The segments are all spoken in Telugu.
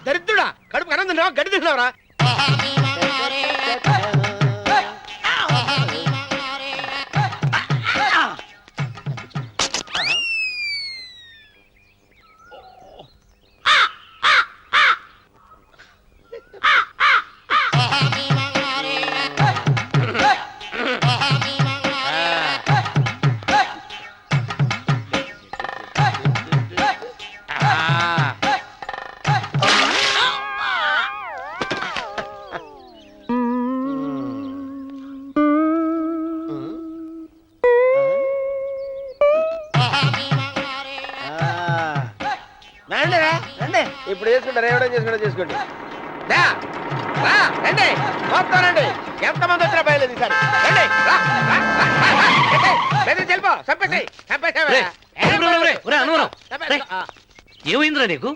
దరిద్రుడా, కడుపు అన్నం తిన్నావా, గడ్డి తిన్నావరా? ఇప్పుడు చేసుకుంటారు, ఏవడం చేసుకుంటా చేసుకోండి. రండి మొత్తం రండి, ఎంతమంది వచ్చినా బయలుదేరి సార్ వెళ్ళిపో. ఏమైందిరా నీకు?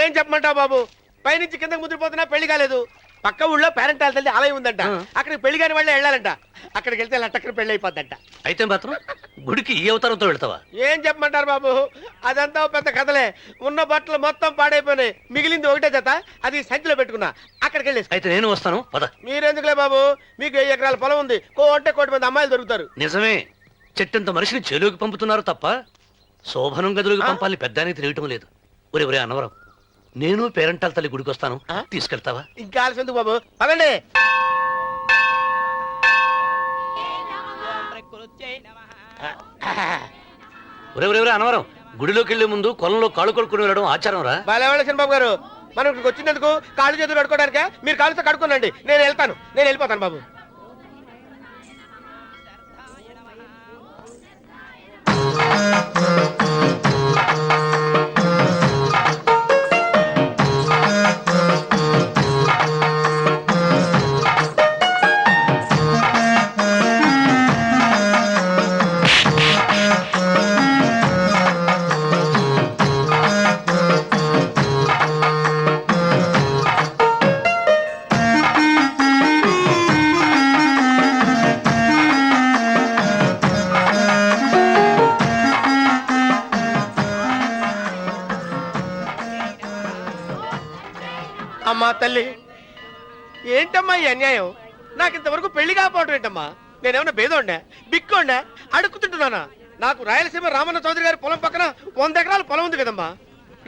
ఏం చెప్పమంటావు బాబు, పైనుంచి కిందకు ముద్రపోతున్నా పెళ్లి కాలేదు. పక్క ఊళ్ళో పేరెంటాల తల్లి ఆలయం ఉందంట, అక్కడికి పెళ్లి కాని వాళ్ళే వెళ్ళాలంట. అక్కడికి వెళ్తే లట్టక్కన పెళ్లి అయిపోద్దంట. అయితే మాత్రం గుడికి ఈ అవతారంతో వెళ్తావా? ఏం చెప్పమంటారు బాబు, అదంతా పెద్ద కథలే. ఉన్న బట్టలు మొత్తం పాడైపోయినాయి, మిగిలింది ఒకటే జత, అది సంచిలో పెట్టుకున్నా. అక్కడికి వెళ్ళేసి అయితే నేను వస్తాను పద. మీరెందుకులే బాబు, మీకు 10 ఎకరాల పొలం ఉంది, అంటే 1 కోటి మంది అమ్మాయిలు దొరుకుతారు. నిజమే, చెట్టంత మనిషిని చెరువుకి పంపుతున్నారు తప్ప శోభనం గదులకు పంపాలని పెద్దానికి తెలియటం లేదు. ఒరే అన్నవరం, నేను పేరెంటాల తల్లి గుడికి వస్తాను, తీసుకెళ్తావా? ఇంకా ఆలస్యం ఎందుకు బాబు, పదండి. ఒరే అన్నవరం, గుడిలోకి వెళ్లే ముందు కొలంలో కాళ్ళు కొడుకుని వెళ్ళడం ఆచారం రా. బాలేవాళ్ళ చంద్రబాబు గారు, మనం ఇక్కడికి వచ్చినందుకు కాళ్ళు చేతులు కడుక్కోవడానికే. మీరు కాళ్ళతో కడుక్కోనండి, నేను వెళ్ళిపోతాను బాబు. అమ్మా తల్లి, ఏంటమ్మా ఈ అన్యాయం? నాకు ఇంతవరకు పెళ్లి కాకపోవటం ఏంటమ్మా? నేనేమన్నా బేదోండా, బిక్కోండా, అడుక్కుతుంటున్నానా? నాకు రాయలసీమ రామన్న చౌదరి గారి పొలం పక్కన 100 ఎకరాల పొలం ఉంది కదమ్మా.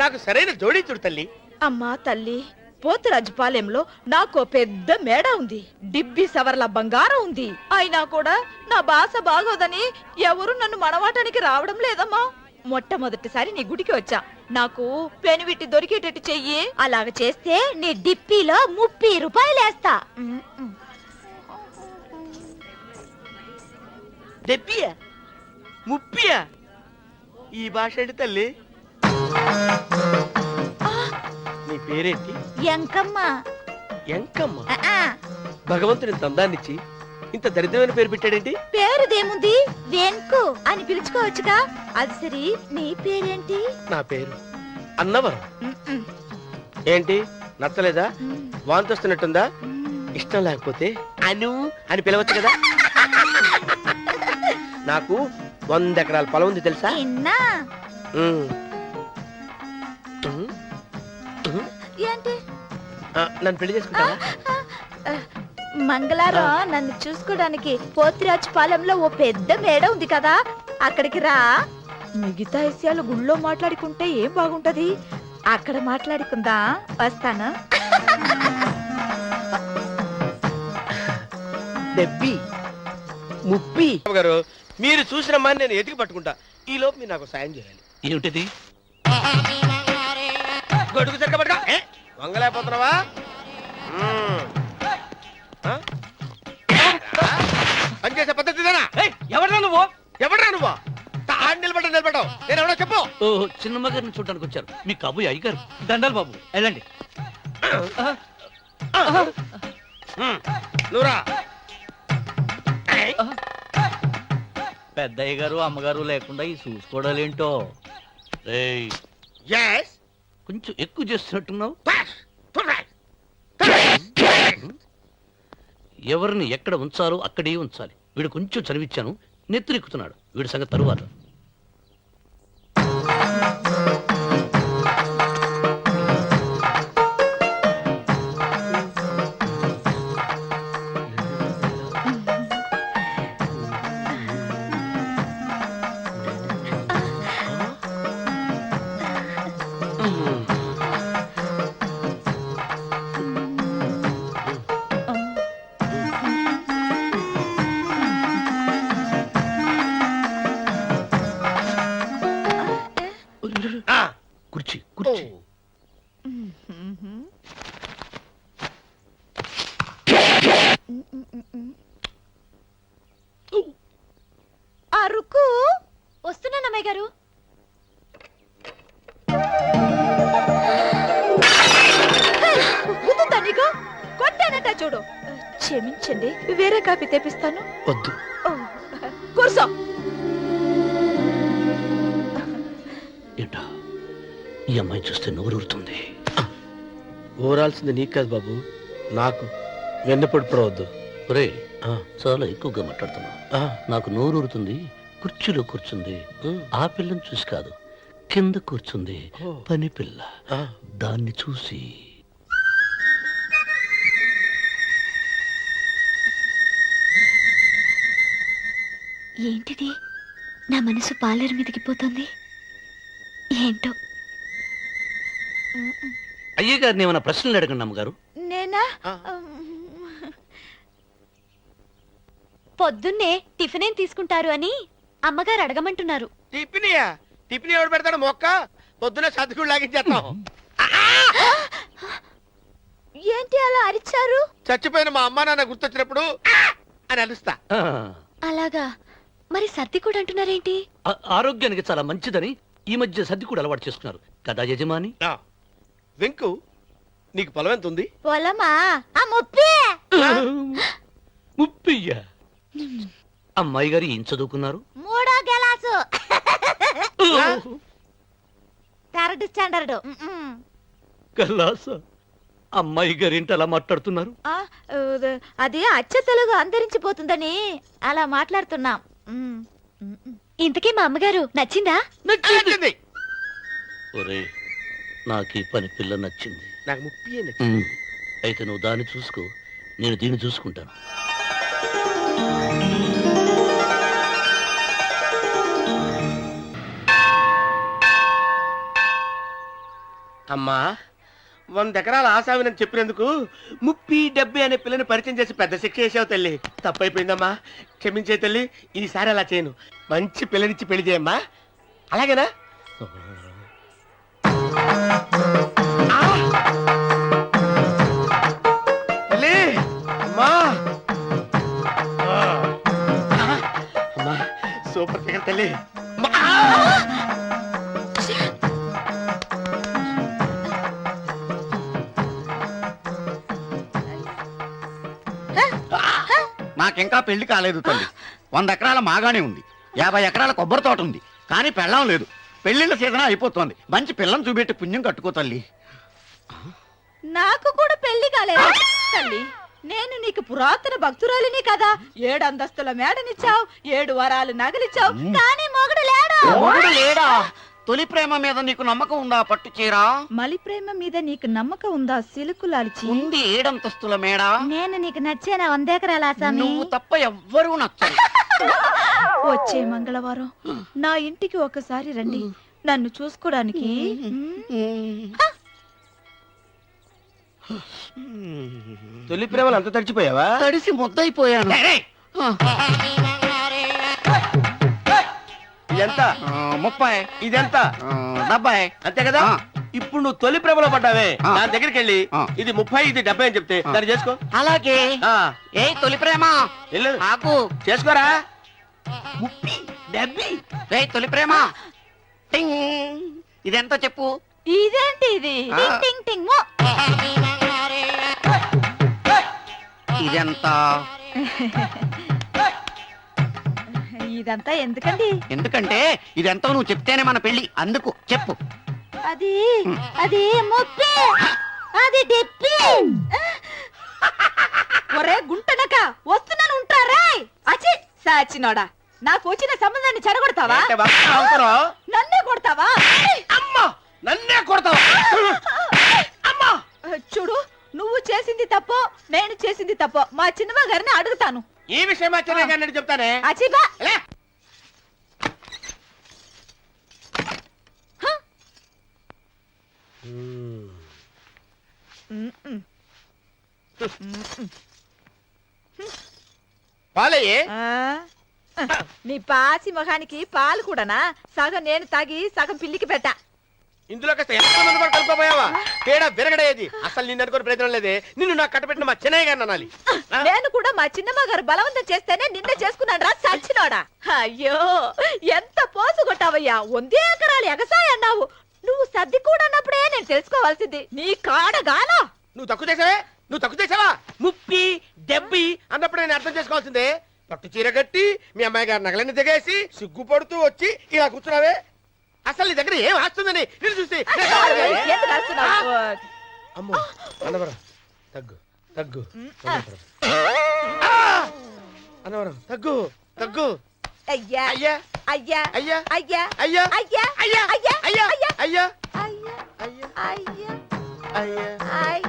నాకు సరైన జోడించుడు తల్లి. అమ్మా తల్లి, పోతురాజుపాలెంలో నాకు పెద్ద మేడ ఉంది, డిబ్బి సవర్ల బంగారం ఉంది. అయినా కూడా నా భాష బాగోదని ఎవరు నన్ను మనవాటానికి రావడం లేదమ్మా. మొట్టమొదటిసారి నీ గుడికి వచ్చా, నాకు పెనువిట్టి దొరికేటట్టు చెయ్యి. అలాగ చేస్తే నీ డిప్పిలో 30 రూపాయలు వేస్తా. డెబ్బియా 30? ఈ భాష ఏంటి తల్లి? నీ పేరేంటి? ఎంకమ్మ. ఎంకమ్మ? భగవంతుని ఇంత అందాన్నిచ్చి ఇంత దరిద్రమైన పేరు పెట్టాడేంటి? పేరుదేముంది, వెంకు అని పిలుచుకోవచ్చుగా. అది సరి, నీ పేరేంటి? నా పేరు అన్నవరం. ఏంటి నచ్చలేదా? వాంతొస్తున్నట్టుందా? ఇష్టం లేకపోతే అను అని పిలవచ్చు కదా. నాకు 100 ఎకరాల పొలం ఉంది తెలుసా? ఏంటి? నన్ను పెళ్లి చేసుకుంటావా? మంగళారం నన్ను చూసుకోవడానికి పోతిరాజుపాలెంలో ఓ పెద్ద మేడ ఉంది కదా, అక్కడికి రా. మిగతా విషయాలు గుళ్ళో మాట్లాడుకుంటే ఏం బాగుంటది, అక్కడ మాట్లాడుకుందా. వస్తాను. డెబ్బి 30 గారు, మీరు చూసిన మని నేను ఎతికి పట్టుకుంటా. ఈ లోపు మీరు నాకు సాయం చేయాలి. ఏమిటిది? గొడుగు సరిగ్గా పట్టుకో. వంగలేకపోతున్నావా? పనిచేసే పద్ధతి ఎవరా నువ్వు? నిలబడ్డావు, నేను ఎవడో చెప్పు. చిన్నమ్మ గారిని చూడడానికి వచ్చారు, మీ కాబోయే అయ్యగారు. దండాలు బాబు, వెళ్ళండి. నువ్వురా. పెద్దయ్య గారు అమ్మగారు లేకుండా ఈ చూసుకోవడాలేంటో. కొంచెం ఎక్కువ చేస్తున్నట్టున్నావు. ఎవరిని ఎక్కడ ఉంచాలో అక్కడే ఉంచాలి. వీడు కొంచెం చదివిచ్చాను, నెత్తిరెక్కుతున్నాడు. వీడి సంగతి తరువాత. ఆ, కుర్చీ ఓ. కుర్చీ అరుకు వస్తున్నాను అమ్మాయి గారు. గుద్దుతా నీకు కొట్టానట చూడు. క్షమించండి, వేరే కాపీ తెప్పిస్తాను. వద్దు. ఓ, కూర్చో. ఏంటా ఈ అమ్మాయి చూస్తే నోరూరుతుంది. ఊరాల్సింది నీకు కాదు బాబు, నాకు. వెన్నపొడి పడవద్దు. ఒరే చాలా ఎక్కువగా మాట్లాడుతున్నావు. నాకు నోరూరుతుంది. కుర్చీలో కూర్చుంది. ఆ పిల్లని చూసి కాదు, కింద కూర్చుంది ఓ. పని పిల్ల. దాన్ని చూసి ఏంటిది? నా మనసు పాలేరు మీదకి పోతుంది. ఏంటో. అయ్య గారిని ఏమైనా ప్రశ్నలు అడగండి అమ్మగారు. నేనా? ఆ. పొద్దున్నే టిఫిన్ ఏం తీసుకుంటారు అని అమ్మగారు అడగమంటున్నారు. టిఫినియా? టిఫిన్ ఎవడు పెడతాడు మొక్క? పొద్దున సర్దుకుడు లాగించేస్తాం. ఏంటి అలా అరిచారు? చచ్చిపోయిన మా అమ్మా నాన్న గుర్తొచ్చినప్పుడు అని అలుస్తా. ఆ, అలాగా? మరి సర్ది కూడా అంటున్నారేంటి? ఆరోగ్యానికి చాలా మంచిదని ఈ మధ్య సర్ది కూడా అలవాటు చేసుకున్నారు కదా యజమాని. ఆ, వెంకు నీకు పొలం ఎంత ఉంది? పొలమా? ఆ ముప్పి. ముప్పయ్య. అమ్మాయి గారు ఏం చదువుకున్నారు? 3వ గెలాసు. 3rd standard. కల్లాస. అమ్మాయి గారు ఏంటి అలా మాట్లాడుతున్నారు? అది అచ్చ తెలుగు అంతరించిపోతుందని అలా మాట్లాడుతున్నాం. ఇంతకీ మా అమ్మగారు నచ్చిందా? నచ్చింది. ఒరే నాకు ఈ పని పిల్ల నచ్చింది. నాకు ముప్పి అయితే నువ్వు దాన్ని చూసుకో, నేను దీన్ని చూసుకుంటాను. అమ్మా, 100 ఎకరాల ఆసావినని చెప్పినందుకు 30-70 అనే పిల్లని పరిచయం చేసి పెద్ద శిక్ష చేసావు తల్లి. తప్పైపోయిందమ్మా, క్షమించే తల్లి. ఈసారి అలా చేయను. మంచి పిల్లనిచ్చి పెళ్లి చేయమ్మా. అలాగేనా? ఆ! తల్లి, అమ్మా. అమ్మా, సూపర్ ఫిగర్ తల్లి. అమ్మా! నాకింకా పెళ్లి కాలేదు తల్లి. 100 ఎకరాల మాగానే ఉంది, 50 ఎకరాల కొబ్బరి తోట ఉంది, కానీ పెళ్ళం లేదు. పెళ్లిళ్ళ సీజన్ అయిపోతోంది. మంచి పిల్లని చూపెట్టి పుణ్యం కట్టుకో తల్లి. నాకు కూడా పెళ్లి కాలేదు తల్లి. నేను నీకు పురాతన భక్తురాలిని కదా. 7 అంతస్తుల మేడనిచ్చావు, 7 వరాలు నగలిచ్చావు, కానీ మొగుడు లేడు. మొగుడు లేడా? తొలి ప్రేమ మీద నీకు నమ్మకం ఉందా? పట్టు చీరా. మలి ప్రేమ మీద నీకు నమ్మకం ఉందా? సిలుకులాల్చి ఉంది 7 అంతస్తుల మేడ. నేను నీకు నచ్చేనా? 100 ఎకరాల ఆసామి. నువ్వు తప్ప ఎవ్వరూ నచ్చరు. వచ్చే మంగళవారం నా ఇంటికి ఒకసారి రండి, నన్ను చూసుకోడానికి. తొలి ప్రేమలు అంత తడిచిపోయావా? తడిసి ముద్దయిపోయాను. ఎంత? 30. ఇదెంత? 70. అంతే కదా. ఇప్పుడు నువ్వు తొలి ప్రేమలో పడ్డావే, దాని దగ్గరికి వెళ్ళి ఇది 30 ఇది 70 అని చెప్తే దాన్ని చేసుకో. అలాగే. ఏ తొలి ప్రేమ వెళ్ళు, ఆకు చేసుకోరా. 30, 70. రే తొలి ప్రేమ, టింగ్. ఇదెంత చెప్పు? ఇదేంటి ఇది? టింగ్ టింగ్ టింగ్ మో. ఇదెంత? ఇదంతా ఎందుకండి? ఎందుకంటే ఇదెంతో నువ్వు చెప్తేనే మన పెళ్లి. అందుకు చెప్పు. అది అది ముప్పి, అది డెప్పి. ఒరే గుంటనక, వస్తున్నాను ఉంటారా? అచి సాచినోడా, నాకు వచ్చిన సంబంధాన్ని చెడగొడతావా? అంటే వస్తా అవసరం. నన్నే కొడతావా? తప్పో మా చిన్నమ్మ గారిని అడుగుతాను. ఈ విషయం మా చెన్నై గారిని చెప్తానే. అచ్చిబా ఎలా? పాలయ్యే. నీ పాసి మొహానికి పాలు కూడానా? సగం నేను తాగి సగం పిల్లికి పెట్టా. ఇందులో కాస్త ఎంత మంది కూడా కలుపుకోపోయావా? తేడా విరగడేది. అసలు నిన్ను అనుకుని ప్రయత్నం లేదే. నిన్ను నాకు కట్టబెట్టిన మా చెన్నై గారిని అనాలి. నేను కూడా మా చిన్నమ్మ గారు బలవంతం చేస్తేనే నిన్నే చేసుకున్నాడు రా సచ్చినోడా. అయ్యో ఎంత పోసు కొట్టావయ్యా. 100 ఎకరాలు ఎగసాయ అన్నావు. నువ్వు సర్ది కూడా అన్నప్పుడే నేను తెలుసుకోవాల్సింది. నీ కాడగాలా. నువ్వు తక్కువ చేసావే. నువ్వు తక్కువ చేసావా? 30, 70 అన్నప్పుడు నేను అర్థం చేసుకోవాల్సిందే. పట్టు చీర కట్టి మీ అమ్మాయి గారి నగలన్నీ దిగేసి సిగ్గుపడుతూ వచ్చి ఇలా కూర్చున్నావే. అసలు నీ దగ్గర ఏం ఆస్తుందని నేను చూసి. ఎందుకు అరుస్తున్నావు? అమ్మో అన్నవరం తగ్గు తగ్గు. అన్నవరం తగ్గు తగ్గు. అయ్యా అయ్యా అయ్యా అయ్యా అయ్యా అయ్యా అయ్యా అయ్యా అయ్యా అయ్యా అయ్యా అయ్యా అయ్యా అయ్యా అయ్యా అయ్యా అయ్యా